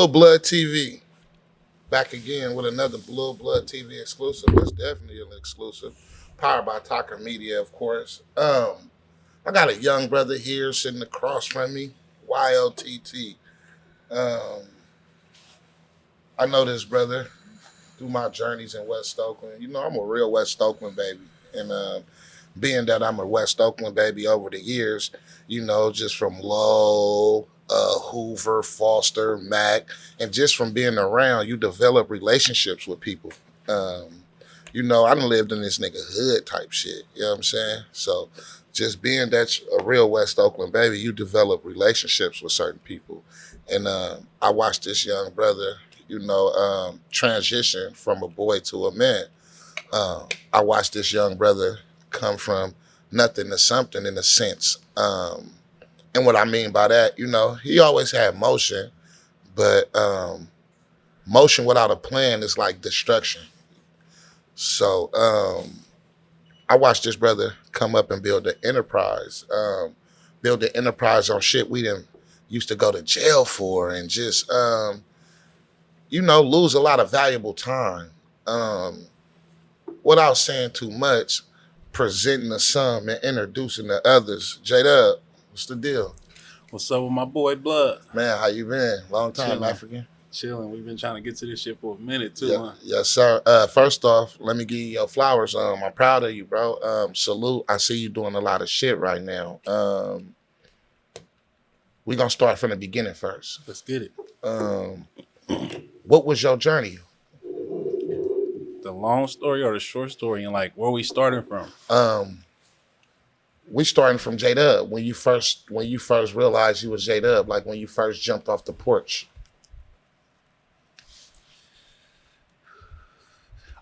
Lil Blood TV. Back again with another Lil Blood TV exclusive. That's definitely an exclusive. Powered by Talker Media, of course. I got a young brother here sitting across from me. YLTT. Um, I know this brother through my journeys in West Oakland. You know, I'm a real West Oakland baby. And being that I'm a West Oakland baby over the years, you know, just from Low, Hoover, Foster, Mac, and just from being around, you develop relationships with people. You know, I done lived in this nigga hood type shit. You know what I'm saying? So just being that a real West Oakland baby, you develop relationships with certain people. And I watched this young brother, you know, transition from a boy to a man. I watched this young brother come from nothing to something in a sense. And what I mean by that, you know, he always had motion, but motion without a plan is like destruction. So I watched this brother come up and build an enterprise, on shit we didn't used to go to jail for, and just you know, lose a lot of valuable time. Without saying too much, presenting to some and introducing to others. J-Dubb, what's the deal? What's up with my boy Blood? Man, how you been? Long time, Chilling. African. Chilling. We've been trying to get to this shit for a minute too, Yeah, huh? yes, sir. First off, let me give you your flowers. I'm proud of you, bro. Salute. I see you doing a lot of shit right now. We're gonna start from the beginning first. Let's get it. What was your journey? The long story or the short story, and like where we starting from? We starting from J-Dubb. When you first realized you was J-Dubb, like when you first jumped off the porch.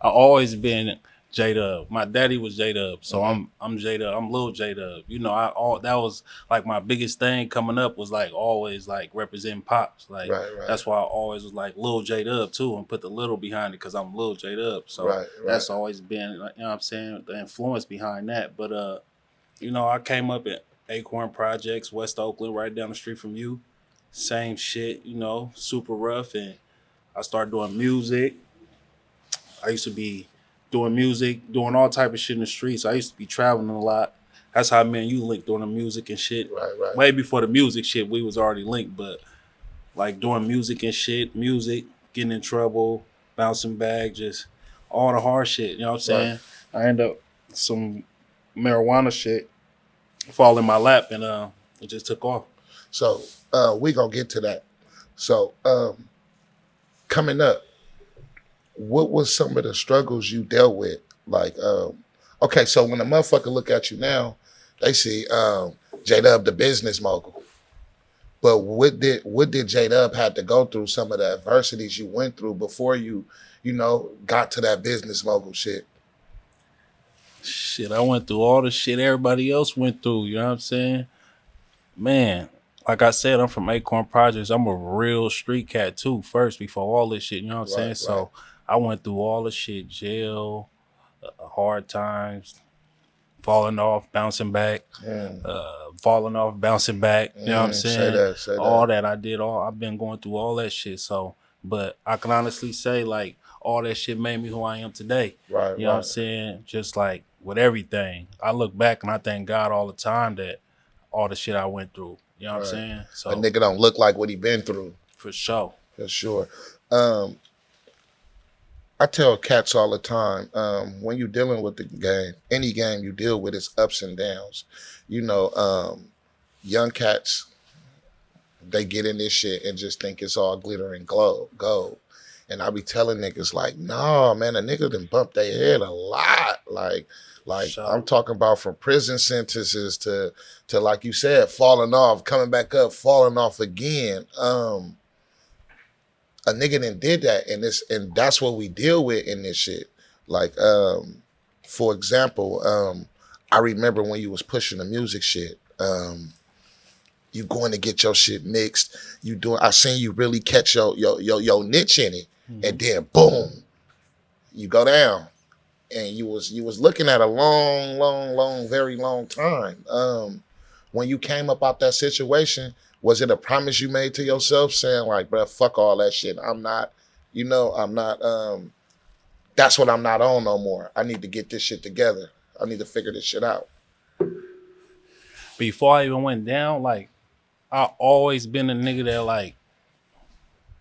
I always been J-Dubb. My daddy was J-Dubb, so I'm J-Dubb. I'm Lil J-Dubb. You know, that was like my biggest thing coming up was like always like representing pops. Like Right. that's why I always was like Lil J-Dubb too, and put the little behind it because I'm Lil J-Dubb. So Right. that's always been, like, you know what I'm saying, the influence behind that. But you know, I came up at Acorn Projects, West Oakland, right down the street from you. Same shit, you know, super rough, and I started doing music. I used to be doing music, doing all type of shit in the streets. I used to be traveling a lot. That's how me and you linked doing the music and shit. Right. Way before the music shit, we was already linked, but like doing music and shit, getting in trouble, bouncing back, just all the hard shit. You know what I'm saying? Right. I end up some marijuana shit fall in my lap, and it just took off. So we gonna get to that. So coming up, what was some of the struggles you dealt with? Like, okay, so when a motherfucker look at you now, they see J-Dubb the business mogul. But what did J-Dubb have to go through? Some of the adversities you went through before you know, got to that business mogul shit. Shit, I went through all the shit everybody else went through. You know what I'm saying? Man, like I said, I'm from Acorn Projects. I'm a real street cat too, first, before all this shit. You know what I'm saying? Right. So I went through all the shit, jail, hard times, falling off, bouncing back, falling off, bouncing back. You know what I'm saying? Say all that. I've been going through all that shit. So, but I can honestly say, like, all that shit made me who I am today. Right. You know what I'm saying? Just like with everything. I look back and I thank God all the time that all the shit I went through. You know what I'm saying? So a nigga don't look like what he been through. For sure. For sure. I tell cats all the time, when you're dealing with the game, any game you deal with is ups and downs. You know, young cats, they get in this shit and just think it's all glitter and gold. And I be telling niggas like, nah, man, a nigga done bumped their head a lot. Like sure. I'm talking about from prison sentences to like you said, falling off, coming back up, falling off again. A nigga done did that, and that's what we deal with in this shit. Like, for example, I remember when you was pushing the music shit. You going to get your shit mixed. I seen you really catch your niche in it, and then boom, you go down, and you was looking at a long, very long time. When you came up out that situation, Was it a promise you made to yourself saying like, bro, fuck all that shit. I'm not, that's what I'm not on no more. I need to get this shit together. I need to figure this shit out. Before I even went down, like I always been a nigga that like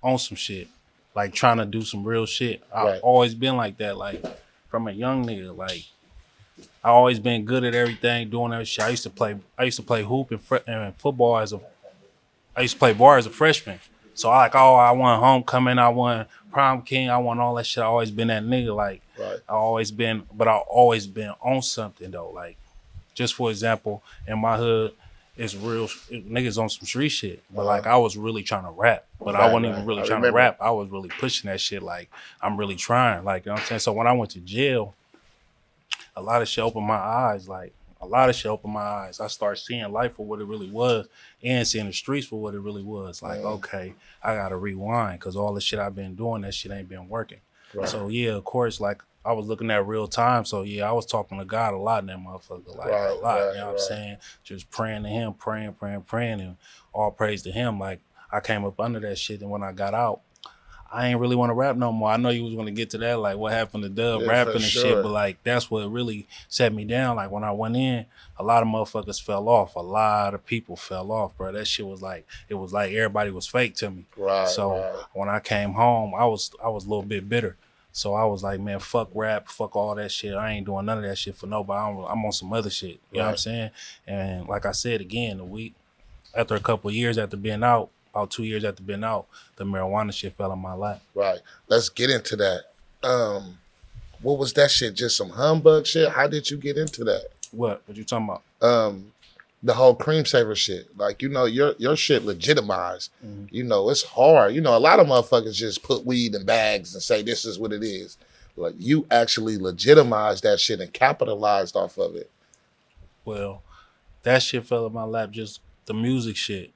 on some shit, like trying to do some real shit. I Right. always been like that, like from a young nigga. Like I always been good at everything, doing that shit. I used to play hoop and football I used to play bar as a freshman. So I won homecoming, I won prom king, I won all that shit. I always been that nigga. Like Right. I always been on something though. Like just for example, in my hood, it's real niggas on some street shit. But like I was really trying to rap, but I wasn't even really trying to rap. I was really pushing that shit. Like I'm really trying. Like you know what I'm saying. So when I went to jail, a lot of shit opened my eyes. Like a lot of shit opened my eyes. I started seeing life for what it really was, and seeing the streets for what it really was. Like okay, I gotta rewind because all the shit I've been doing, that shit ain't been working. Right. So yeah, of course, like I was looking at real time. So yeah, I was talking to God a lot in that motherfucker. Like a lot. You know what I'm saying? Just praying to him, praying, and all praise to him. Like I came up under that shit, and when I got out, I ain't really want to rap no more. I know you was gonna get to that, like what happened to Dubb rapping and shit, but like that's what really set me down. Like when I went in, a lot of motherfuckers fell off. A lot of people fell off, bro. That shit was like everybody was fake to me. Right. So when I came home, I was a little bit bitter. So I was like, man, fuck rap, fuck all that shit. I ain't doing none of that shit for nobody. I'm on some other shit. You know what I'm saying? And like I said again, after a couple of years after being out, about 2 years after being out, the marijuana shit fell in my lap. Right. Let's get into that. What was that shit? Just some humbug shit? How did you get into that? What you talking about? The whole Cremesaver shit. Like, your shit legitimized. Mm-hmm. It's hard. A lot of motherfuckers just put weed in bags and say this is what it is. Like, you actually legitimized that shit and capitalized off of it. Well, that shit fell in my lap, just the music shit.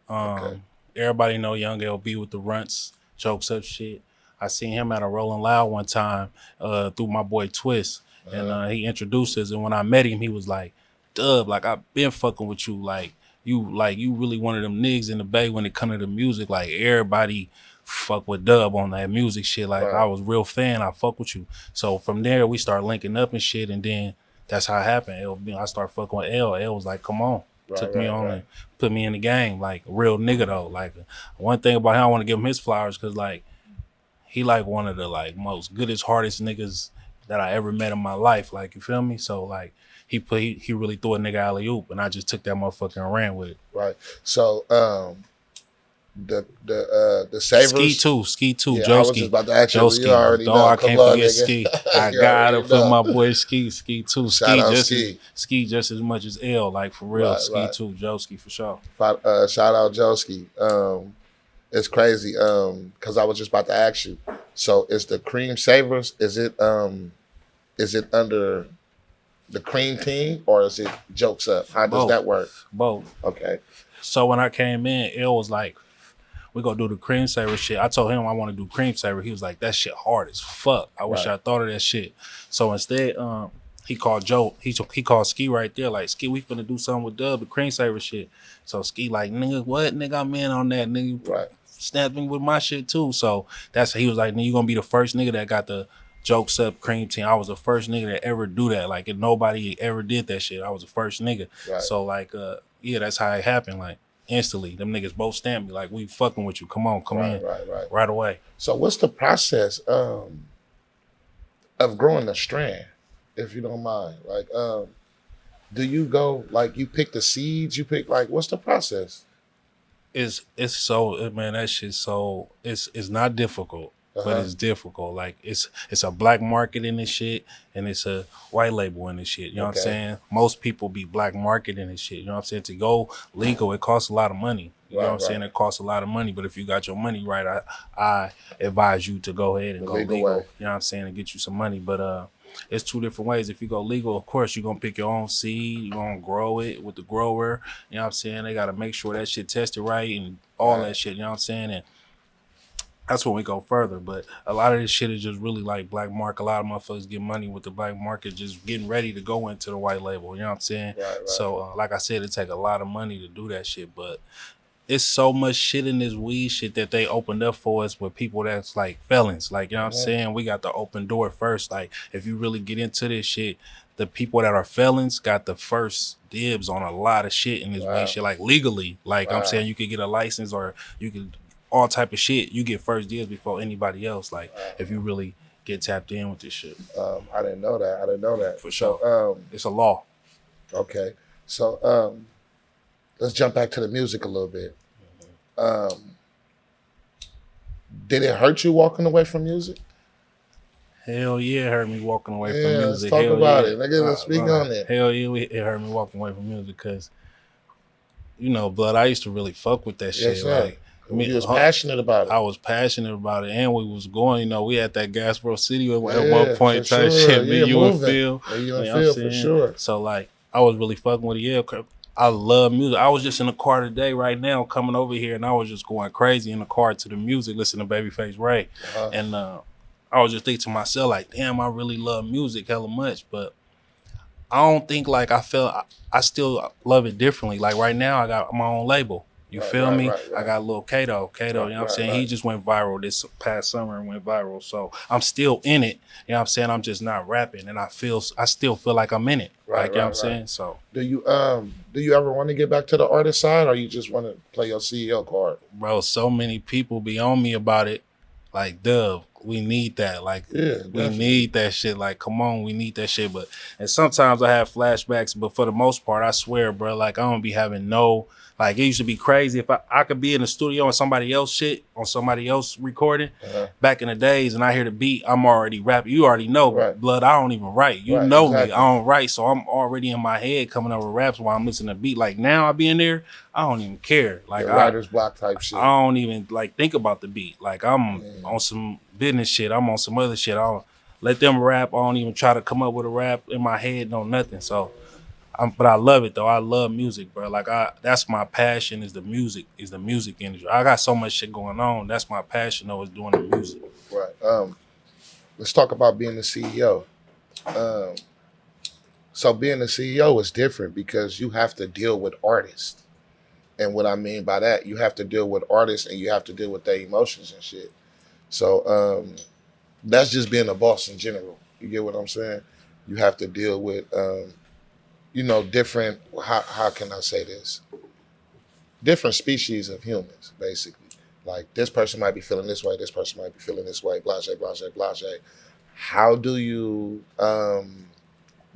Everybody know Young LB with the Runtz, jokes up shit. I seen him at a Rolling Loud one time through my boy Twist. And he introduced us. And when I met him, he was like, Dubb, like I've been fucking with you. Like you really one of them niggas in the Bay when it come to the music. Like everybody fuck with Dubb on that music shit. Like I was real fan. I fuck with you. So from there we start linking up and shit. And then that's how it happened. I started fucking with L. L was like, come on. Took me on and put me in the game. Like a real nigga though. Like one thing about him, I want to give him his flowers because like he like one of the like most goodest, hardest niggas that I ever met in my life. Like you feel me? So like he really threw a nigga alley oop, and I just took that motherfucker and ran with it. Right. So the Savers. Ski too. Yeah, Joe I was Ski. just about to ask you. Joe You already know. I can't forget Ski. I gotta put my boy Ski too. Ski just as much as L. Like for real. Ski too. Joe Ski for sure. Shout out Joe Ski. It's crazy. Because I was just about to ask you. So is the Cremesavers? Is it under the Cream team or is it Jokes Up? How does that work? Both. Okay. So when I came in, L was like, we gonna do the Cremesaver shit. I told him I want to do Cremesaver. He was like, that shit hard as fuck. I wish I thought of that shit. So instead, he called Joe. He called Ski right there. Like, Ski, we finna do something with Dubb, the Cremesaver shit. So Ski like, nigga, what? Nigga, I'm in on that. Nigga, snapping with my shit too. So he was like, nigga, you gonna be the first nigga that got the Jokes Up Cream team. I was the first nigga that ever do that. Like, if nobody ever did that shit, I was the first nigga. Right. So like, yeah, that's how it happened. Like, instantly, them niggas both stamped me like, we fucking with you. Come on, come in. Right away. So what's the process of growing a strand, if you don't mind? Like, do you go, like, you pick the seeds, you pick, like, what's the process? It's so, man, that shit so, it's not difficult. But it's difficult. Like it's a black market in this shit, and it's a white label in this shit. You know what I'm saying? Most people be black market in this shit. You know what I'm saying? To go legal, it costs a lot of money. You know what I'm saying? It costs a lot of money. But if you got your money right, I advise you to go ahead and go legal. You know what I'm saying? And get you some money. But it's two different ways. If you go legal, of course, you're gonna pick your own seed. You're gonna grow it with the grower. You know what I'm saying? They gotta make sure that shit tested right and all that shit. You know what I'm saying? And that's when we go further. But a lot of this shit is just really like black market. A lot of motherfuckers get money with the black market, just getting ready to go into the white label. You know what I'm saying? Right. So like I said, it take a lot of money to do that shit. But it's so much shit in this weed shit that they opened up for us with people that's like felons. Like, you know what I'm saying? We got the open door first. Like, if you really get into this shit, the people that are felons got the first dibs on a lot of shit in this weed shit, like legally. Like, I'm saying you could get a license or you could all type of shit. You get first dibs before anybody else. Like, if you really get tapped in with this shit. I didn't know that. For sure. So, it's a law. okay. So, let's jump back to the music a little bit. Did it hurt you walking away from music? Hell yeah, it hurt me walking away from Yeah, music. let's talk Hell about yeah. it. Nigga, let's speak on it. Hell yeah, it hurt me walking away from music because, you know, Blood, I used to really fuck with that shit. Sir. Like, You was passionate about it. I was passionate about it, and we was going. You know, we had that Gasbro City at one point type shit. Me, you, and Phil. You and Phil for sure. So like, I was really fucking with it. Yeah, I love music. I was just in the car today, right now, coming over here, and I was just going crazy in the car to the music, listening to Babyface Ray, and I was just thinking to myself, like, damn, I really love music hella much, but I don't think like I still love it differently. Like right now, I got my own label. You feel me? Right. I got Lil Kato, you know what I'm saying? He just went viral this past summer and went viral. So I'm still in it. You know what I'm saying? I'm just not rapping, and I still feel like I'm in it. You know what I'm saying? So do you ever want to get back to the artist side, or you just want to play your CEO card? Bro, so many people be on me about it. Like, Dubb, we need that. Like, we need that shit. Like, come on, we need that shit. And sometimes I have flashbacks, but for the most part, I swear, bro, like, I don't be having like, it used to be crazy if I could be in the studio on somebody else shit, on somebody else recording, back in the days, and I hear the beat, I'm already rapping. You already know, Blood, I don't even write. You know me, I don't write, so I'm already in my head coming up with raps while I'm listening to beat. Like, now I be in there, I don't even care. Like, writer's block type shit. I don't even, like, think about the beat. Like, I'm on some business shit. I'm on some other shit. I'll let them rap. I don't even try to come up with a rap in my head, no nothing. So, but I love it though. I love music, bro. Like that's my passion is the music industry. I got so much shit going on. That's my passion though, is doing the music. Right. Let's talk about being the CEO. So being the CEO is different because you have to deal with artists. And what I mean by that, you have to deal with artists and you have to deal with their emotions and shit. So that's just being a boss in general. You get what I'm saying? You have to deal with different, how can I say this? Different species of humans, basically. Like, this person might be feeling this way, this person might be feeling this way, blase, blase, blase. How do you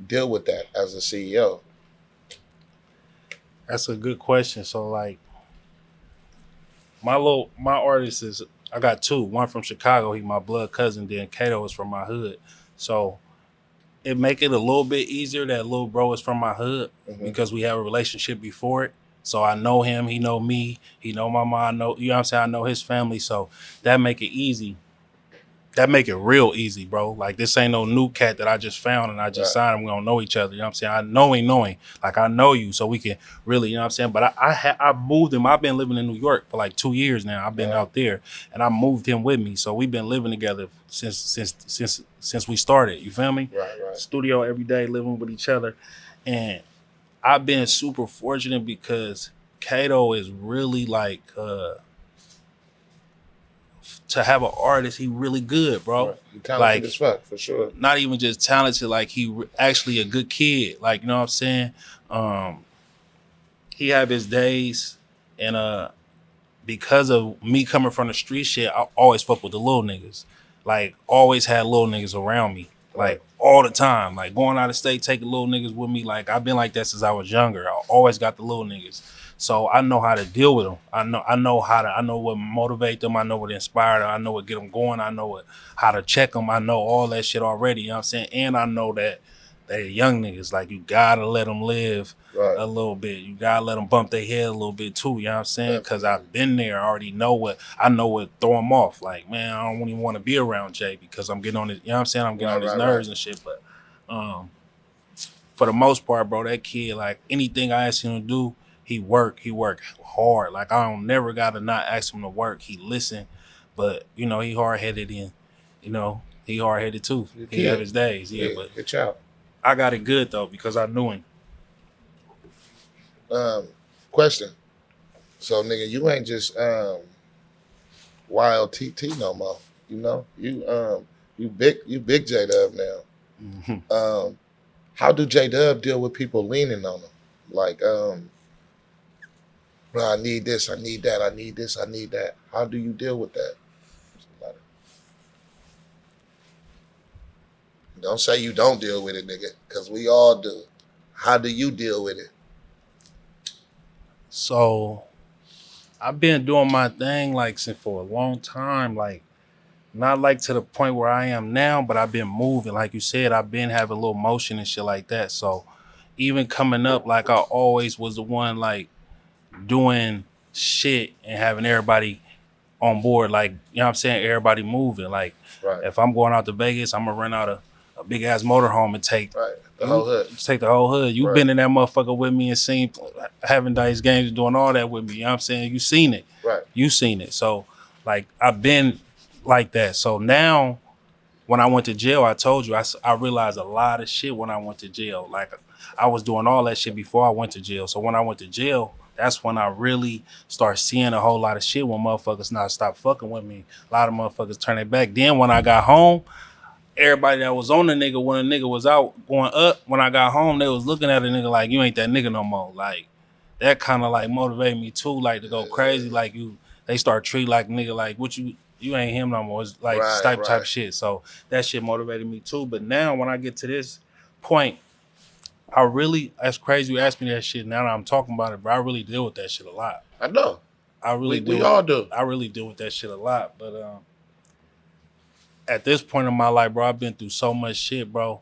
deal with that as a CEO? That's a good question. So, like, my artist is, I got two. One from Chicago, he my blood cousin, then Kato is from my hood. So, it make it a little bit easier that little bro is from my hood because we have a relationship before it. So I know him, he know me, he know my mom, I know, you know what I'm saying? I know his family. So that make it easy. That make it real easy, bro. Like, this ain't no new cat that I just found and I just signed him. We don't know each other. You know what I'm saying? I know him. Like, I know you, so we can really, you know what I'm saying? But I moved him. I've been living in New York for like 2 years now. I've been out there, and I moved him with me. So we've been living together since we started. You feel me? Right. Studio every day, living with each other. And I've been super fortunate because Kato is really like to have an artist, he really good, bro. Right. He talented as fuck, for sure. Not even just talented, like he actually a good kid. Like, you know what I'm saying? He have his days, and because of me coming from the street shit, I always fuck with the little niggas. Like, always had little niggas around me. Like, all the time. Like, going out of state, taking little niggas with me. Like, I've been like that since I was younger. I always got the little niggas. So I know how to deal with them. I know what motivate them. I know what inspire them. I know what get them going. I know how to check them. I know all that shit already. You know what I'm saying? And I know that they young niggas. Like, you gotta let them live a little bit. You gotta let them bump their head a little bit too. You know what I'm saying? Because I've been there. I already know what throw them off. Like, man, I don't even want to be around Jay because I'm getting on his, you know what I'm saying? I'm getting on his nerves and shit. But for the most part, bro, that kid, like, anything I ask him to do, he work hard. Like, I don't never gotta not ask him to work. He listen, but you know, he hard headed and you know, he hard headed too. He have his days. Yeah, but good job. I got it good though because I knew him. Question. So nigga, you ain't just wild TT no more. You know, you big J Dub now. Mhm. How do J Dub deal with people leaning on him? Like, bro, I need this, I need that, I need this, I need that. How do you deal with that? Don't say you don't deal with it, nigga, because we all do. How do you deal with it? So I've been doing my thing like since for a long time, like not like to the point where I am now, but I've been moving. Like you said, I've been having a little motion and shit like that. So even coming up, like I always was the one like doing shit and having everybody on board, like, you know what I'm saying, everybody moving. Like Right, if I'm going out to Vegas, I'm gonna rent out a big ass motorhome and take right. The you whole hood. take the whole hood. You Right, been in that motherfucker with me and seen having dice games, doing all that with me. You know what I'm saying? You seen it. right, You seen it. So like I've been like that. So now when I went to jail, I told you I realized a lot of shit when I went to jail. Like I was doing all that shit before I went to jail. So when I went to jail, that's when I really start seeing a whole lot of shit when motherfuckers not stop fucking with me. A lot of motherfuckers turn it back. Then when I got home, everybody that was on the nigga when the nigga was out going up, when I got home, they was looking at the nigga like, you ain't that nigga no more. Like that kind of like motivated me too, like to go crazy. Like they start treat like nigga like what you ain't him no more. It's like this right, type right. shit. So that shit motivated me too. But now when I get to this point, I really, that's crazy you asked me that shit. Now that I'm talking about it, but I really deal with that shit a lot. I know. I really We deal with all do. I really deal with that shit a lot. But at this point in my life, bro, I've been through so much shit, bro,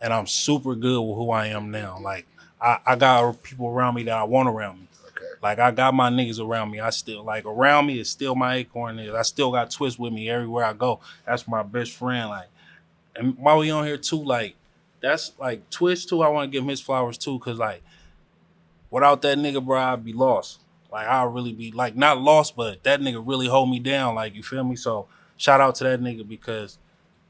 and I'm super good with who I am now. Like I got people around me that I want around me. Okay. Like I got my niggas around me. I still like around me is still my Acorn niggas. I still got Twist with me everywhere I go. That's my best friend. Like, and while we on here too, like that's like Twist too. I want to give him his flowers too, cause like without that nigga, bro, I'd be lost. Like I'd really be like not lost, but that nigga really hold me down. Like you feel me? So shout out to that nigga because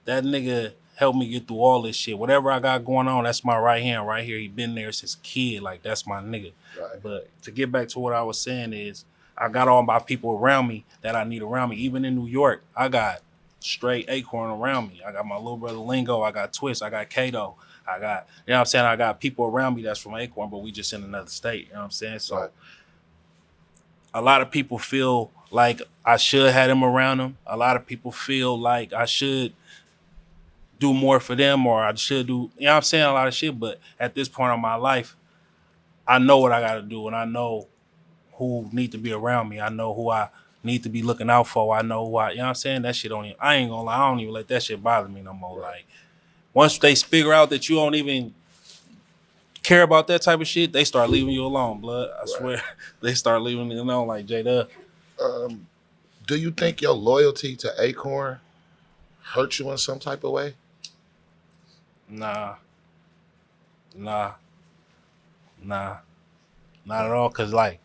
that nigga helped me get through all this shit. Whatever I got going on, that's my right hand right here. He been there since a kid. Like that's my nigga. Right. But to get back to what I was saying is I got all my people around me that I need around me. Even in New York, I got straight Acorn around me. I got my little brother Lingo. I got Twist. I got Kato. I got, you know what I'm saying? I got people around me that's from Acorn, but we just in another state. You know what I'm saying? So Right. a lot of people feel like I should have them around them. A lot of people feel like I should do more for them or I should do, you know what I'm saying, a lot of shit. But at this point in my life, I know what I got to do and I know who need to be around me. I know who I need to be looking out for. I know who you know what I'm saying? That shit don't even, I ain't gonna lie, I don't even let that shit bother me no more. Right. Like, once they figure out that you don't even care about that type of shit, they start leaving you alone, blood. I swear. They start leaving you alone like J-Dub. Do you think your loyalty to Acorn hurt you in some type of way? Nah, nah, nah. Not at all. Cause like,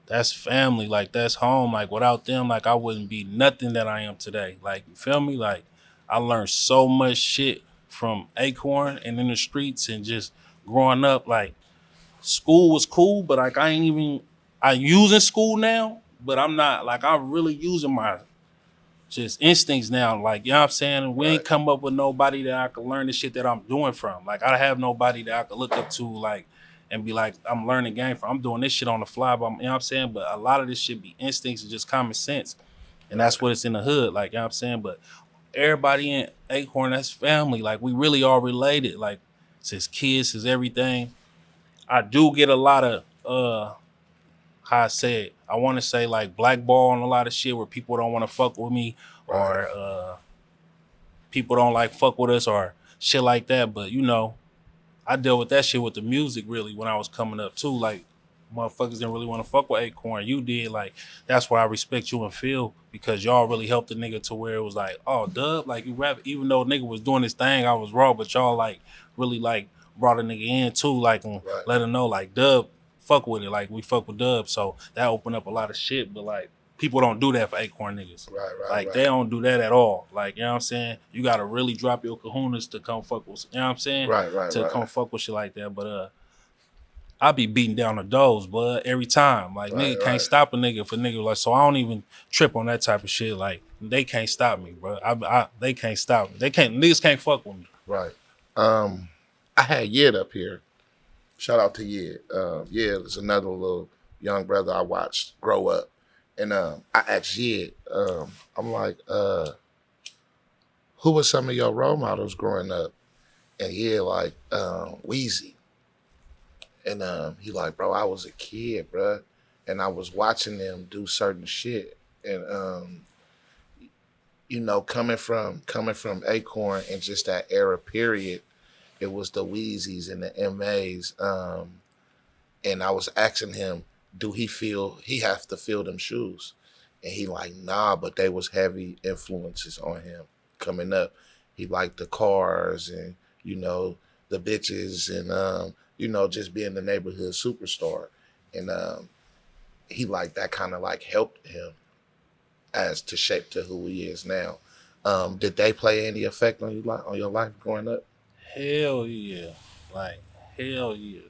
that's family, like that's home. Like without them, like I wouldn't be nothing that I am today. Like you feel me? Like I learned so much shit from Acorn and in the streets and just growing up. Like school was cool, but like I using school now, but I'm not like I'm really using my just instincts now. Like, you know what I'm saying? We ain't Right. come up with nobody that I can learn the shit that I'm doing from. Like I have nobody that I can look up to like and be like, I'm learning game from. I'm doing this shit on the fly, but you know what I'm saying? But a lot of this shit be instincts and just common sense. And that's what it's in the hood, like, you know what I'm saying? But everybody in Acorn, that's family. Like we really are related. Like since kids, since everything. I do get a lot of how I say it. I want to say like blackball and a lot of shit where people don't want to fuck with me Right. or people don't like fuck with us or shit like that. But you know, I dealt with that shit with the music really when I was coming up too. Like motherfuckers didn't really want to fuck with Acorn. You did. Like that's why I respect you and Phil because y'all really helped the nigga to where it was like, oh, Dubb, like you rap. Even though nigga was doing his thing, I was raw, but y'all like really like brought a nigga in too, like and Right. let him know like Dubb fuck with it, like we fuck with Dubb. So that opened up a lot of shit. But like people don't do that for Acorn niggas. Right. Right. Like right. they don't do that at all. Like, you know what I'm saying? You gotta really drop your kahunas to come fuck with, you know what I'm saying? Right. Right. To Right. come fuck with shit like that. But I be beating down the doors, but every time, like Right, nigga can't right. stop a nigga for nigga, like so I don't even trip on that type of shit. Like they can't stop me, bro. They can't stop me. They can't niggas can't fuck with me. Right. I had Yid up here. Shout out to Yid. Yid is another little young brother I watched grow up. And I asked Yid, I'm like, who were some of your role models growing up? And Yid like, Wheezy. And he like, bro, I was a kid, bro. And I was watching them do certain shit. And coming from Acorn and just that era period, it was the Wheezies and the MAs. And I was asking him, do he feel he have to fill them shoes? And he like, nah, but they was heavy influences on him coming up. He liked the cars and, the bitches and, just being the neighborhood superstar. And he like that kind of like helped him as to shape to who he is now. Did they play any effect on your life growing up? Hell yeah. Like hell yeah.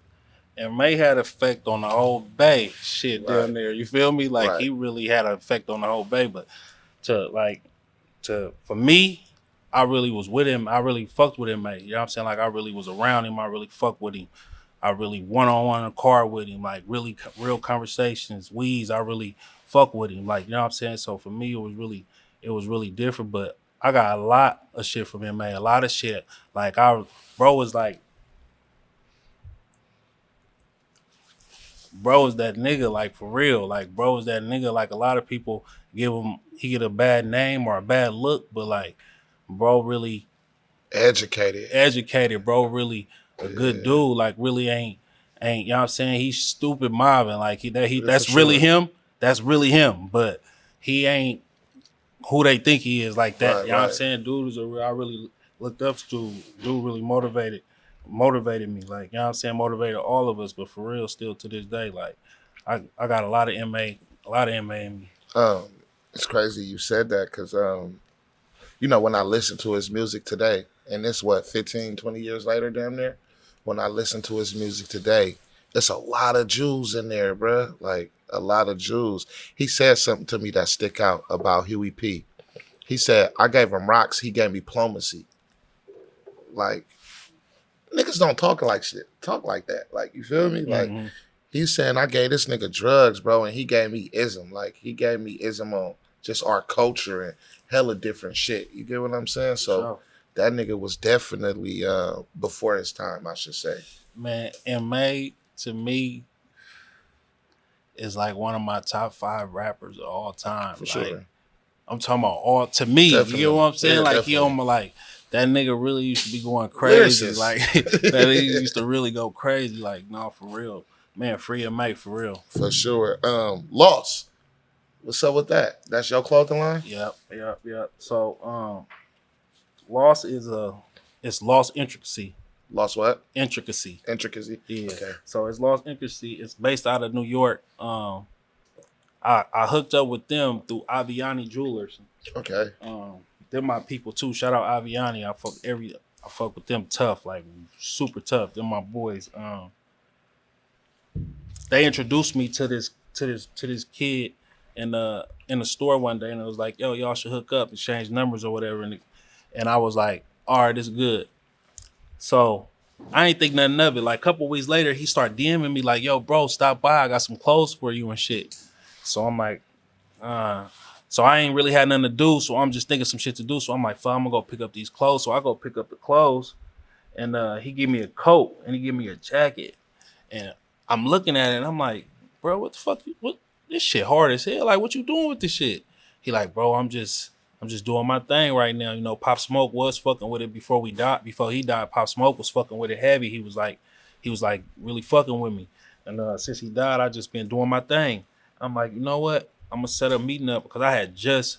And May had effect on the whole Bay shit Right, down there. You feel me? Like right. he really had an effect on the whole Bay. But for me, I really was with him. I really fucked with him, mate. You know what I'm saying? Like I really was around him. I really fucked with him. I really one-on-one in the car with him. Like really real conversations. Weeds, I really fuck with him. Like, you know what I'm saying? So for me it was really different. But I got a lot of shit from him, man. A lot of shit. Like bro was like bro is that nigga, like for real. Like bro is that nigga. Like a lot of people he get a bad name or a bad look, but like bro really Educated. educated, bro really a good Yeah, dude. Like really ain't you know what I'm saying? He's stupid Marvin. Like yeah, for that's really sure. him. That's really him. But he ain't who they think he is like that. Right, You know what I'm right. saying? Dude is I really looked up to. Dude really motivated me. Like, you know what I'm saying? Motivated all of us, but for real, still to this day, like I got a lot of MA in me. Um, it's crazy you said that because, when I listen to his music today, and it's what, 15, 20 years later, damn near, when I listen to his music today, it's a lot of Jews in there, bruh. Like, a lot of Jews. He said something to me that stick out about Huey P. He said, I gave him rocks, he gave me diplomacy. Like, niggas don't talk like that. Like, you feel me? Like, Mm-hmm. he's saying I gave this nigga drugs, bro, and he gave me ism. Like he gave me ism on just our culture and hella different shit. You get what I'm saying? For So sure. that nigga was definitely before his time, I should say. Man, MA to me is like one of my top 5 rappers of all time. For Like sure. I'm talking about all to me. You get Definitely. what I'm saying? Yeah, Like he on definitely. my like that nigga really used to be going crazy. Lyricist. Like that nigga used to really go crazy. Like, no, for real. Man, free a mate for real. For sure. Loss. What's up with that? That's your clothing line? Yep. So loss is it's lost intricacy. Lost what? Intricacy. Intricacy. Yeah. Okay. So it's lost intricacy. It's based out of New York. I hooked up with them through Aviani Jewelers. Okay. They're my people too. Shout out Aviani. I fuck with them tough, like super tough. They're my boys. They introduced me to this kid in the store one day, and it was like, yo, y'all should hook up and exchange numbers or whatever. And I was like, all right, it's good. So I ain't think nothing of it. Like a couple weeks later, he started DMing me like, yo, bro, stop by. I got some clothes for you and shit. So I'm like, so I ain't really had nothing to do. So I'm just thinking some shit to do. So I'm like, fuck, I'm gonna go pick up these clothes. So I go pick up the clothes, and he give me a coat and he give me a jacket. And I'm looking at it and I'm like, bro, what the fuck? What this shit hard as hell? Like, what you doing with this shit? He like, bro, I'm just doing my thing right now. You know, Pop Smoke was fucking with it before we died. Before he died, Pop Smoke was fucking with it heavy. He was like really fucking with me. And since he died, I just been doing my thing. I'm like, you know what? I'm gonna set a meeting up because I had just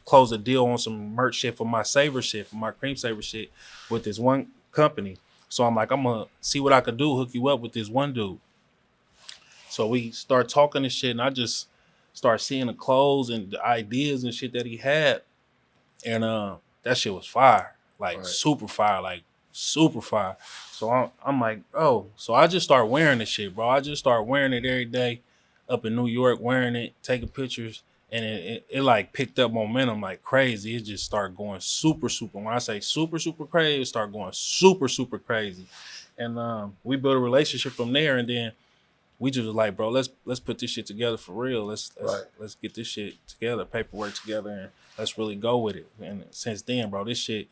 closed a deal on some merch shit for my Cremesavers shit with this one company. So I'm like, I'm gonna see what I could do, hook you up with this one dude. So we start talking and shit, and I just start seeing the clothes and the ideas and shit that he had. And that shit was fire. Like Right. super fire. Like super fire. So I'm like, oh, so I just start wearing this shit, bro. I just start wearing it every day, up in New York, wearing it, taking pictures, and it like picked up momentum like crazy. It just started going super, super. When I say super, super crazy, it started going super, super crazy, and we built a relationship from there, and then we just was like, bro, let's put this shit together for real. Let's get this shit together, paperwork together, and let's really go with it. And since then, bro, this shit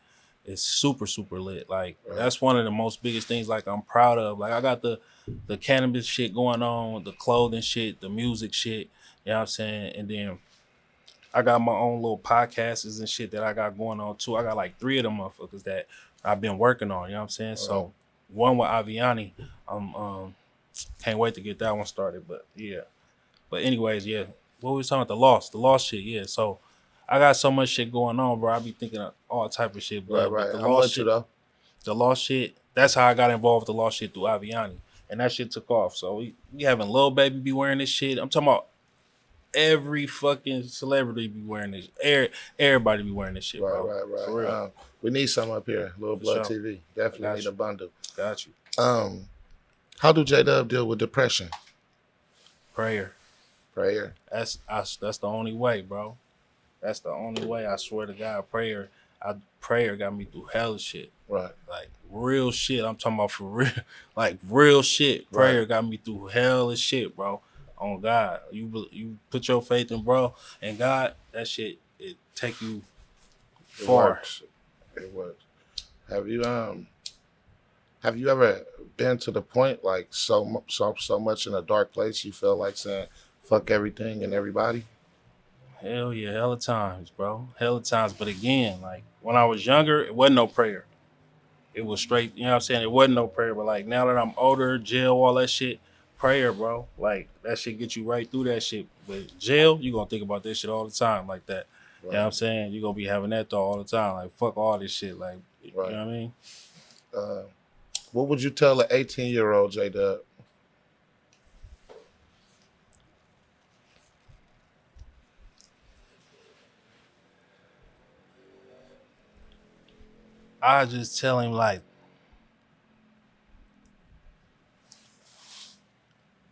is super, super lit. Like that's one of the most biggest things like I'm proud of. Like I got the cannabis shit going on, the clothing shit, the music shit, you know what I'm saying? And then I got my own little podcasts and shit that I got going on too. I got like 3 of them motherfuckers that I've been working on, you know what I'm saying? So one with Aviani, can't wait to get that one started. But yeah. But anyways, yeah. What we was talking about? The lost shit, yeah. So I got so much shit going on, bro. I be thinking of all type of shit, bro. Right. But I'm with you though. the lost shit, that's how I got involved with the lost shit through Aviani. And that shit took off. So we having Lil Baby be wearing this shit. I'm talking about every fucking celebrity be wearing this. Everybody be wearing this shit, bro. Right. For real. We need some up here. Lil Blood sure. TV. Definitely need a bundle. Got you. How do J-Dubb deal with depression? Prayer. That's the only way, bro. That's the only way. I swear to God, prayer got me through hell shit. Right. Like real shit. I'm talking about for real. Like real shit. Prayer got me through hell of shit, bro. On God. You put your faith in, bro, and God, that shit, it take you far. It works. Have you ever been to the point like so much in a dark place you feel like saying fuck everything and everybody? Hell yeah, hella times, bro. Hella times. But again, like when I was younger, it wasn't no prayer. It was straight, you know what I'm saying? It wasn't no prayer. But like now that I'm older, jail, all that shit, prayer, bro. Like that shit get you right through that shit. But jail, you gonna think about this shit all the time like that. You know what I'm saying? You gonna be having that thought all the time. Like fuck all this shit. Like you know what I mean? What would you tell an 18-year-old J-Dubb? I just tell him like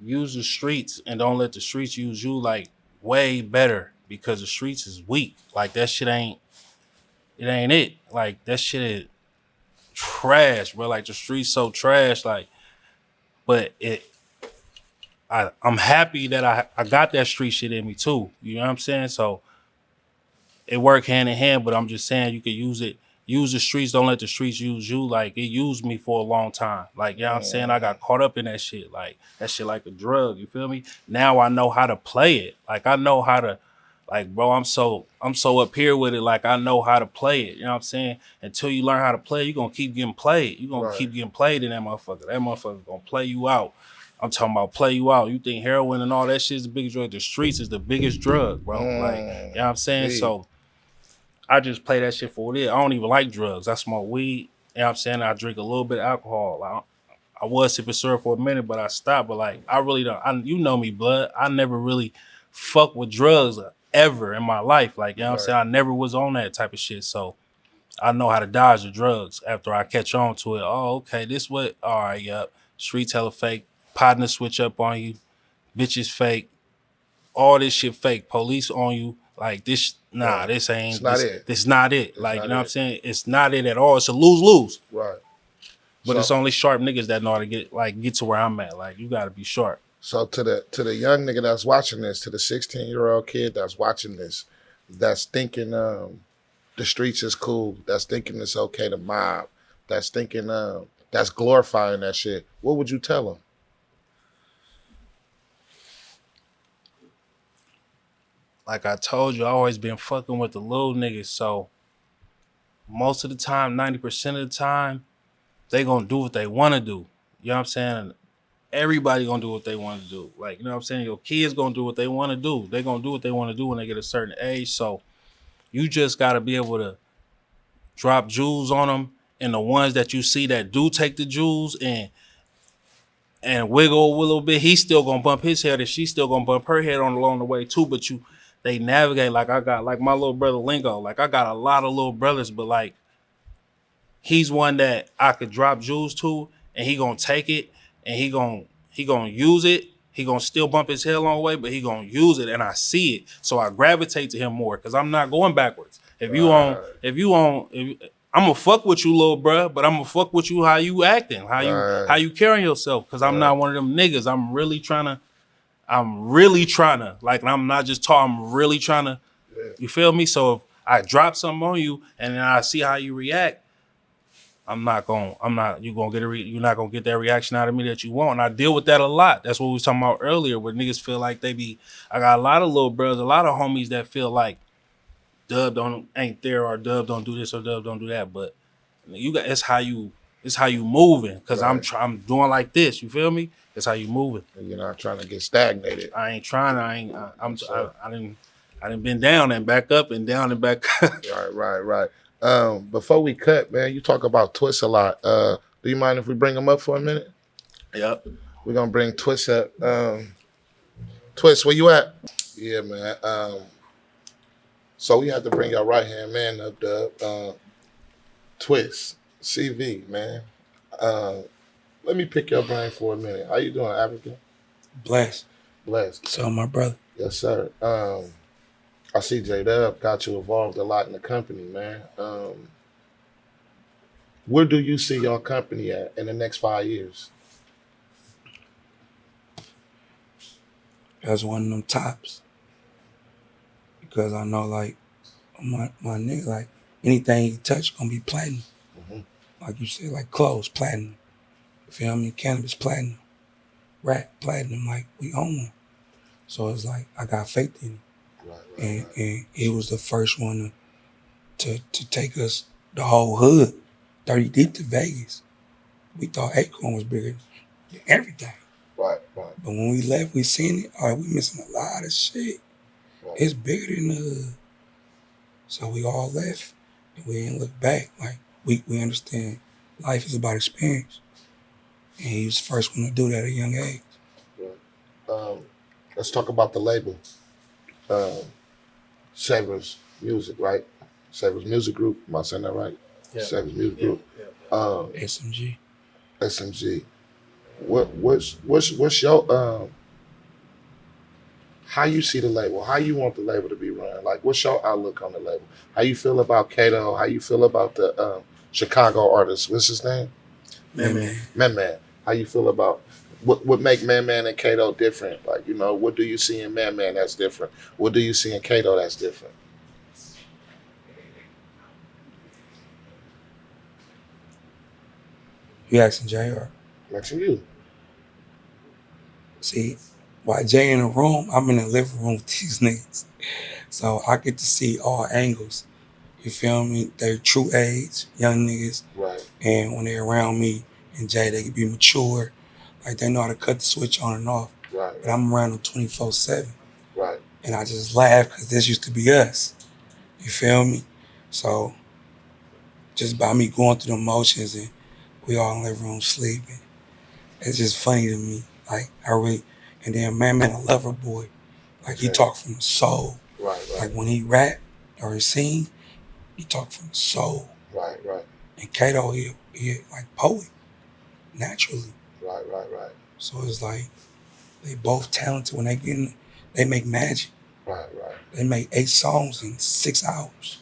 use the streets and don't let the streets use you like way better because the streets is weak. Like that shit ain't it. Like that shit is trash, bro. Like the streets so trash. Like, but I'm happy that I got that street shit in me too. You know what I'm saying? So it work hand in hand, but I'm just saying you could use it. Use the streets, don't let the streets use you. Like it used me for a long time. Like, you know what I'm saying? I got caught up in that shit. Like that shit like a drug, you feel me? Now I know how to play it. Like I know how to, like, bro, I'm so up here with it. Like I know how to play it. You know what I'm saying? Until you learn how to play, you're gonna keep getting played. You're gonna keep getting played in that motherfucker. That motherfucker gonna play you out. I'm talking about play you out. You think heroin and all that shit is the biggest drug? The streets is the biggest drug, bro. Like, you know what I'm saying? So I just play that shit for what it is. I don't even like drugs. I smoke weed. You know what I'm saying? I drink a little bit of alcohol. Like, I was sipping syrup for a minute, but I stopped. But like, I really don't. You know me, Blood. I never really fuck with drugs ever in my life. Like, you know what I'm saying? I never was on that type of shit. So I know how to dodge the drugs after I catch on to it. Oh, okay, this what? All right, yup. Streets hella fake. Partner switch up on you. Bitches fake. All this shit fake. Police on you. Like this, this ain't. It's not it. This not it. Like, you know what I'm saying? It's not it at all. It's a lose-lose. Right. But it's only sharp niggas that know how to get to where I'm at. Like, you gotta be sharp. So to the young nigga that's watching this, to the 16-year-old kid that's watching this, that's thinking the streets is cool, that's thinking it's okay to mob, that's thinking that's glorifying that shit, what would you tell them? Like I told you, I always been fucking with the little niggas. So most of the time, 90% of the time, they gonna do what they wanna do. You know what I'm saying? Everybody gonna do what they wanna do. Like, you know what I'm saying? Your kids gonna do what they wanna do. They gonna do what they wanna do when they get a certain age. So you just gotta be able to drop jewels on them. And the ones that you see that do take the jewels and wiggle a little bit, he's still gonna bump his head and she's still gonna bump her head along the way too. But they navigate. Like I got like my little brother Lingo. Like I got a lot of little brothers, but like he's one that I could drop jewels to, and he gonna take it, and he gonna use it. He gonna still bump his head along the way, but he gonna use it, and I see it, so I gravitate to him more because I'm not going backwards. If you I'm gonna fuck with you, little bruh, but I'm gonna fuck with you how you acting, how you carrying yourself, because I'm not one of them niggas. I'm really trying to, like, I'm not just talking, I'm really trying to, you feel me? So if I drop something on you and then I see how you react, you're not gonna get that reaction out of me that you want. And I deal with that a lot. That's what we was talking about earlier, where niggas feel like I got a lot of little brothers, a lot of homies that feel like Dubb ain't there, or Dubb don't do this, or Dubb don't do that. But it's how you moving. Cause I'm doing like this. You feel me? It's how you moving. You're not trying to get stagnated. I ain't trying. I done been down and back up and down and back up. Right. Before we cut, man, you talk about Twist a lot. Do you mind if we bring him up for a minute? Yep. We're gonna bring Twist up. Twist, where you at? Yeah, man. So we have to bring your right hand man up, Dubb. Twist, CV, man. Let me pick your brain for a minute. How you doing, African? Blessed. So, my brother. Yes, sir. I see J-Dubb got you involved a lot in the company, man. Where do you see your company at in the next 5 years? That's one of them tops. Because I know, like, my nigga, like, anything he touch gonna be platinum. Mm-hmm. Like you said, like clothes, platinum. You feel me? Cannabis, platinum. Rap, platinum. Like, we own them. So it's like, I got faith in him. And he was the first one to take us, the whole hood, 30 deep to Vegas. We thought Acorn was bigger than everything. Right. But when we left, we seen it. We missing a lot of shit. Right. It's bigger than the hood. So we all left, and we didn't look back. Like, we understand life is about experience. And he was the first one to do that at a young age. Right. Let's talk about the label. Savers Music, right? Savers Music Group. Am I saying that right? Yeah. Savers Music Group. SMG. SMG. What's your how you see the label? How you want the label to be run? Like, what's your outlook on the label? How you feel about Kato? How you feel about the Chicago artist? What's his name? Man. How you feel about what make Man and Kato different? Like, you know, what do you see in Man that's different? What do you see in Kato that's different? You asking Jay or? I'm asking you. See, while Jay in the room, I'm in the living room with these niggas. So I get to see all angles. You feel me? They're true age, young niggas. Right. And when they're around me and Jay, they can be mature. Like, they know how to cut the switch on and off. Right. But I'm around them 24/7. Right. And I just laugh because this used to be us. You feel me? So just by me going through the motions and we all in the living room sleeping, it's just funny to me. Like, and then Man, a lover boy. Like, he talk from the soul. Right. Like, when he rap or he sing, he talk from the soul. Right. And Kato, he like poet, naturally. Right. So it's like, they both talented. When they get in, they make magic. Right. They make 8 songs in 6 hours.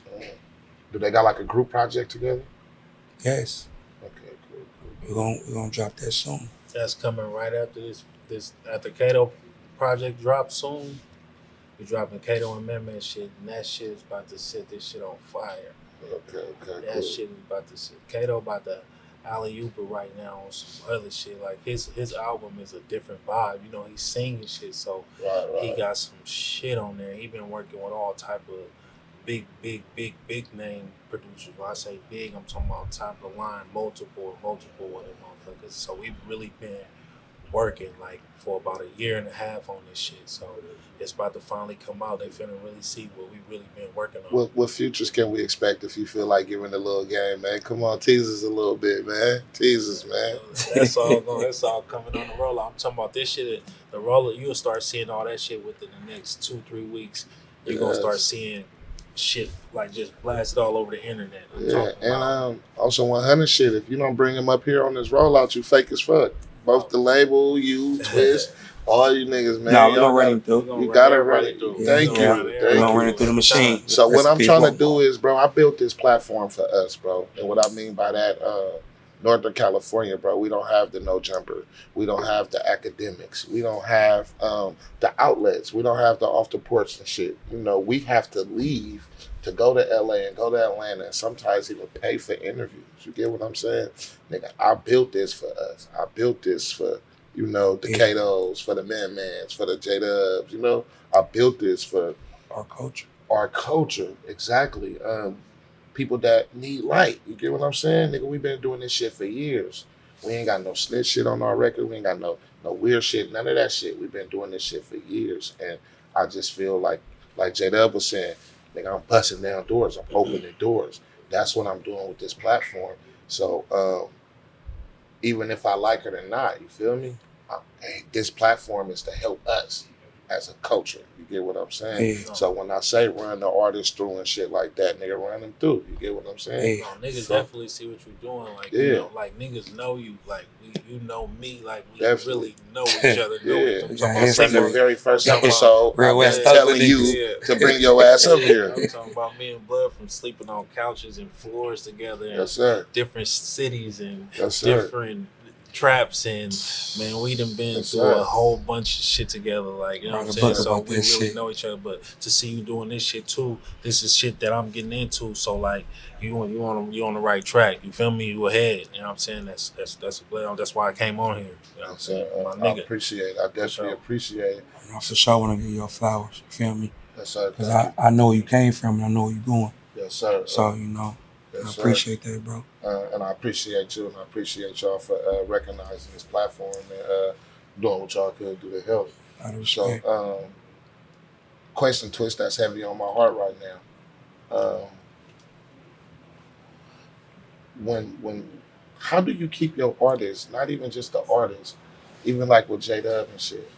Do they got like a group project together? Yes. Okay, cool. We're gonna drop that soon. That's coming right after this after Kato project drops soon. We dropping Kato and Man shit, and that shit is about to set this shit on fire. Okay, That cool. shit is about to set. Kato about to alley-oop right now on some other shit. Like, his album is a different vibe. You know, he's singing shit, so Right. he got some shit on there. He been working with all type of big name producers. When I say big, I'm talking about top of the line, multiple of them motherfuckers. So we've really been working like for about a year and a half on this shit. So it's about to finally come out. They finna really see what we really been working on. What futures can we expect if you feel like giving a little game, man? Come on, tease us a little bit, man. Tease us, man. That's all coming on the roller. I'm talking about this shit. The roller, you'll start seeing all that shit within the next 2-3 weeks. You're gonna start seeing shit like just blasted all over the internet. I'm Yeah, talking and about. also 100 shit. If you don't bring him up here on this rollout, you fake as fuck. Both the label, you, Twist, all you niggas, man. No, we y'all gonna run gotta- him through. You gotta everybody run it. through. Thank We you. gonna run We Thank gonna you. run it through the machine. So what That's I'm the trying to people. do is, bro, I built this platform for us, bro. And what I mean by that, Northern California, bro, we don't have the no jumper. We don't have the academics. We don't have the outlets. We don't have the off the porch and shit. You know, we have to leave to go to LA and go to Atlanta and sometimes even pay for interviews. You get what I'm saying? Nigga, I built this for us. I built this for, you know, the Katos, for the Man-Mans, for the J-Dubs, you know? I built this for Our culture. our culture, exactly. People that need light. You get what I'm saying? Nigga, we've been doing this shit for years. We ain't got no snitch shit on our record. We ain't got no weird shit, none of that shit. We've been doing this shit for years. And I just feel like J-Dub was saying, nigga, I'm busting down doors. I'm opening doors. That's what I'm doing with this platform. So even if I like it or not, you feel me? This platform is to help us as a culture. You get what I'm saying? Yeah. So when I say run the artist through and shit like that, nigga, run them through. You get what I'm saying? Yeah. No, niggas So- definitely see what you're doing. Like, Yeah. you know, like niggas know you. Like, you know me. Like, we Definitely. really know each other. Know Yeah. each other. Yeah, I'm hands From the Definitely. very first Talking about episode, real I've West been Oakland telling you niggas. to bring your ass up here. I'm talking about me and Blood from sleeping on couches and floors together in Yes, sir. different cities and Yes, sir. different traps, and man, we done been Yes, through sir. a whole bunch of shit together, like, you know what I'm Write a saying? book So about we this really shit. know each other, but to see you doing this shit too, this is shit that I'm getting into. So like, you on the right track. You feel me? You ahead. You know what I'm saying? That's why I came on here. You know what I'm saying? My I nigga. appreciate it. I definitely sure. appreciate it. And I for sure want to give you your flowers. You feel me? Yes, sir. Because Thank I know where you came from and I know where you're going. you. Yes, sir. So, you know, Yes, I sir. appreciate that, bro. And I appreciate you, and I appreciate y'all for recognizing this platform and doing what y'all could do to help. Out of So, respect. question twist that's heavy on my heart right now. How do you keep your artists, not even just the artists, even like with J-Dub and shit,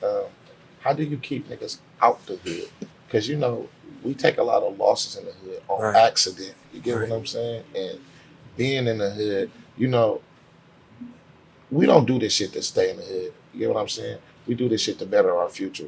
how do you keep niggas out the hood? Because, you know, we take a lot of losses in the hood on Right. accident. You get Right. what I'm saying? And being in the hood, you know, we don't do this shit to stay in the hood. You get what I'm saying? We do this shit to better our future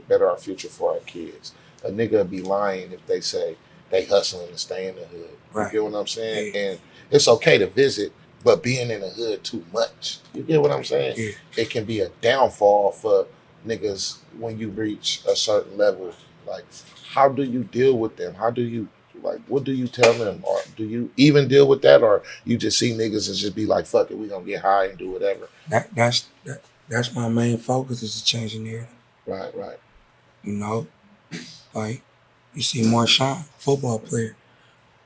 for our kids. A nigga be lying if they say they hustling to stay in the hood. Right. You get what I'm saying? Yeah. And it's okay to visit, but being in the hood too much. You get what I'm saying? Yeah. It can be a downfall for niggas when you reach a certain level. Like, how do you deal with them? How do you, like, what do you tell them? Or do you even deal with that? Or you just see niggas and just be like, fuck it, we gonna get high and do whatever. That's my main focus is to change the narrative. Right, right. You know, like you see Marshawn, football player.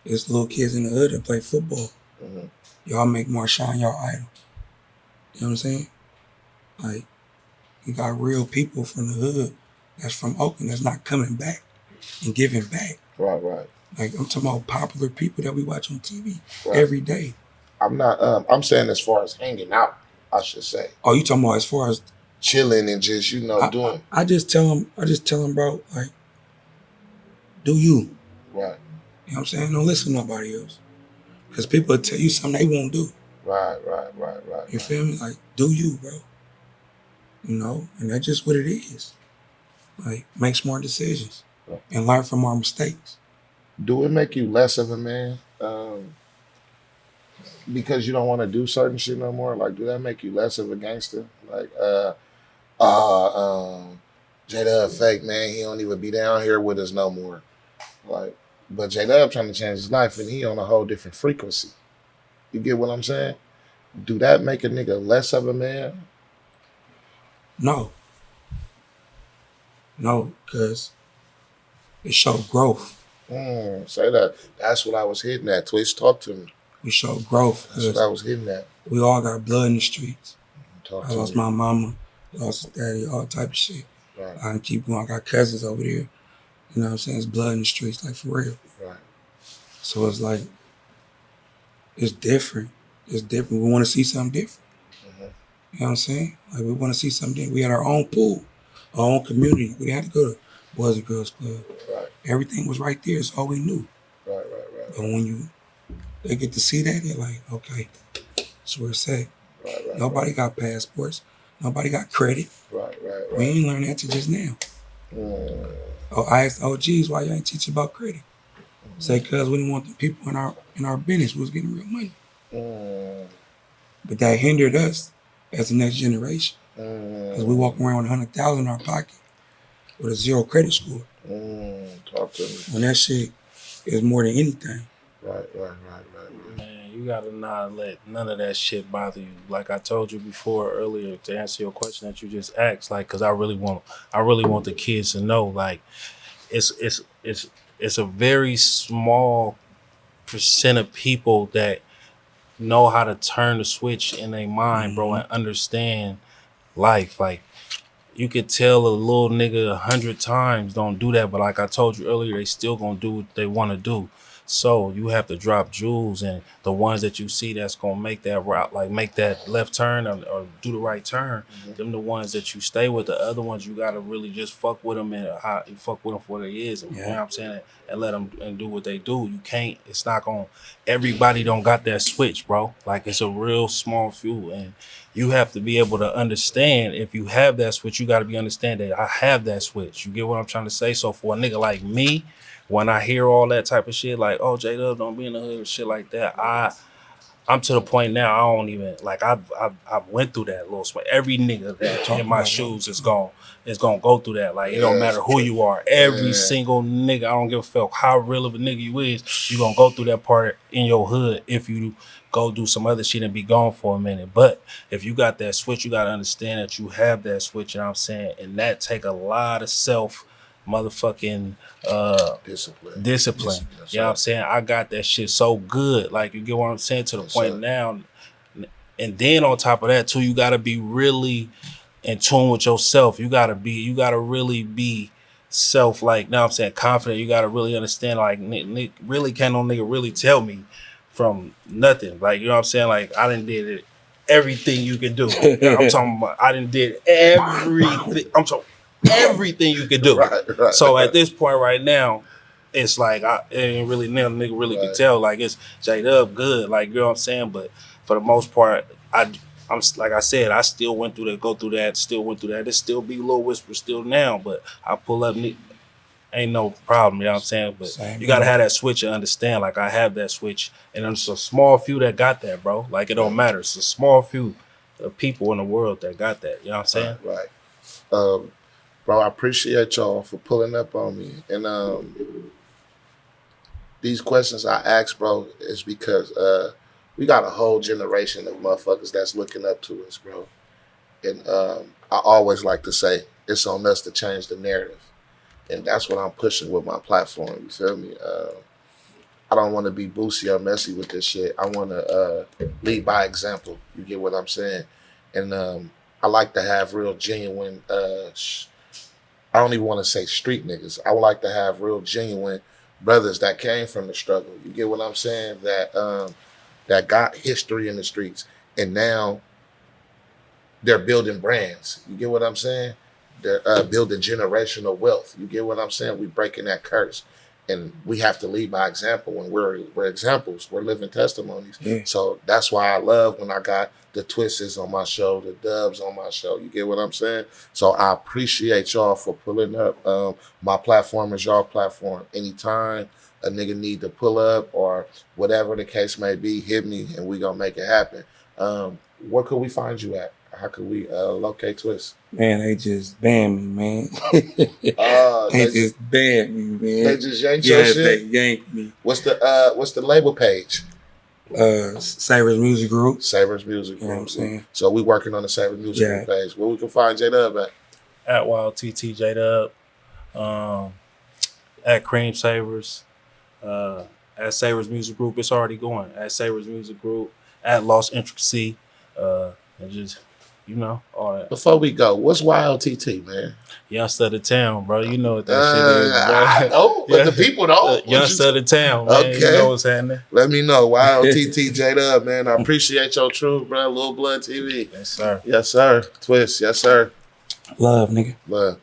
There's little kids in the hood that play football. Mhm. Y'all make Marshawn your idol. You know what I'm saying? Like you got real people from the hood that's from Oakland that's not coming back and giving back. Right, right. Like I'm talking about popular people that we watch on TV Right. every day. I'm not, I'm saying as far as hanging out, I should say. Oh, you talking about as far as Chilling and just, you know, doing. I just tell them, bro, like, do you. Right, You know what I'm saying? Don't listen to nobody else. Because people will tell you something they won't do. right. You feel me? Like, do you, bro. You know? And that's just what it is. Like, make smart decisions. Right. And learn from our mistakes. Do it make you less of a man? Because you don't want to do certain shit no more? Like, do that make you less of a gangster? Like, J-Dub fake, man. He don't even be down here with us no more. Like, but J-Dub trying to change his life and he on a whole different frequency. You get what I'm saying? Do that make a nigga less of a man? No. No, because it showed growth. Say that. That's what I was hitting at. Twist, talk to me. We showed growth. That's what I was hitting at. We all got blood in the streets. Talk I to lost me. my mama, lost daddy, all type of shit. Right, I can keep going. I got cousins over there. You know what I'm saying? It's blood in the streets, like for real. right. So it's like, it's different. It's different. We want to see something different. Mhm. You know what I'm saying? Like we want to see something different. We had our own pool, our own community. We didn't have to go to Boys and Girls Club. Right, Everything was right there. It's all we knew. right. But when they get to see that, they're like, okay, that's where it's at. Right. Nobody got passports. Nobody got credit. Right. We ain't learned that till just now. Oh, I asked OGs why y'all ain't teach about credit. Say, cause we didn't want the people in our business who was getting real money. But that hindered us as the next generation. Cause we walk around with 100,000 in our pocket with a 0 credit score. Talk to me. And that shit is more than anything. Right. Man, you gotta not let none of that shit bother you. Like I told you before earlier, to answer your question that you just asked, like, cause I really want the kids to know, like, it's a very small percent of people that know how to turn the switch in their mind, bro, and understand life. Like, you could tell a little nigga 100 times don't do that, but like I told you earlier, they still gonna do what they want to do. So you have to drop jewels, and the ones that you see that's gonna make that route, like make that left turn or do the right turn, them the ones that you stay with. The other ones you gotta really just fuck with them and you fuck with them for what it is. And, you know what I'm saying? And let them and do what they do. You can't. It's not gonna. Everybody don't got that switch, bro. Like, it's a real small few, and you have to be able to understand if you have that switch. You got to be understand that I have that switch. You get what I'm trying to say? So for a nigga like me, when I hear all that type of shit, like, oh, J-Dub don't be in the hood or shit like that, I'm to the point now I don't even, like, I went through that little sweat. Every nigga that in my shoes is gonna go through that. Like, it don't matter who you are. Every single nigga, I don't give a fuck how real of a nigga you is, you gonna go through that part in your hood if you go do some other shit and be gone for a minute. But if you got that switch, you gotta understand that you have that switch, you know what I'm saying? And that take a lot of self motherfucking discipline. You know what I'm saying? I got that shit so good. Like, you get what I'm saying? To the point now. And then on top of that too, you gotta be really in tune with yourself. You gotta really be self, like, you know what I'm saying, confident. You gotta really understand, like, really can't no nigga really tell me from nothing. Like, you know what I'm saying? Like, I done did everything you can do. I'm talking about I done did everything. I'm talking everything you could do. Right. So at this point right now, it's like it ain't really nothing nigga really can tell. Like, it's J-Dub good, like, you know what I'm saying? But for the most part, I'm like I said, I still went through that, go through that, still went through that. It still be little whispers still now, but I pull up, ain't no problem, you know what I'm saying? But you gotta have that switch and understand, like, I have that switch, and there's a small few that got that, bro. Like, it don't matter. It's a small few of people in the world that got that, you know what I'm saying? Right. Bro, I appreciate y'all for pulling up on me. And these questions I ask, bro, is because we got a whole generation of motherfuckers that's looking up to us, bro. And I always like to say, it's on us to change the narrative. And that's what I'm pushing with my platform, you feel me? I don't want to be Boosie or messy with this shit. I want to lead by example, you get what I'm saying? And I like to have real genuine I don't even want to say street niggas. I would like to have real genuine brothers that came from the struggle. You get what I'm saying? That got history in the streets, and now they're building brands. You get what I'm saying? They're building generational wealth. You get what I'm saying? We breaking that curse, and we have to lead by example. And we're examples. We're living testimonies. Yeah. So that's why I love when I got the Twists on my show, the Dubbs on my show. You get what I'm saying? So I appreciate y'all for pulling up. My platform is y'all platform. Anytime a nigga need to pull up or whatever the case may be, hit me and we gonna make it happen. Where could we find you at? How could we locate Twist? Man, they just banned me, man. They just banned me, man. They just yanked your shit? They yanked me. What's the label page? Savers Music Group. Savers Music Group. You know what I'm saying? So we working on the Savers Music Group page. Where we can find J-Dub at Wild TT J-Dub, at Cremesavers, at Savers Music Group. It's already going. At Savers Music Group, at Lost Intricacy, and just, you know, all that. Before we go, what's Wild TT, man? Youngster of the town, bro. You know what that shit is, bro. I know, but the people don't. Youngster of the town, man. Okay. You know what's happening. Let me know. Wild TT J-Dub, man. I appreciate your truth, bro. Lil Blood TV. Yes, sir. Yes, sir. Twist. Yes, sir. Love, nigga. Love.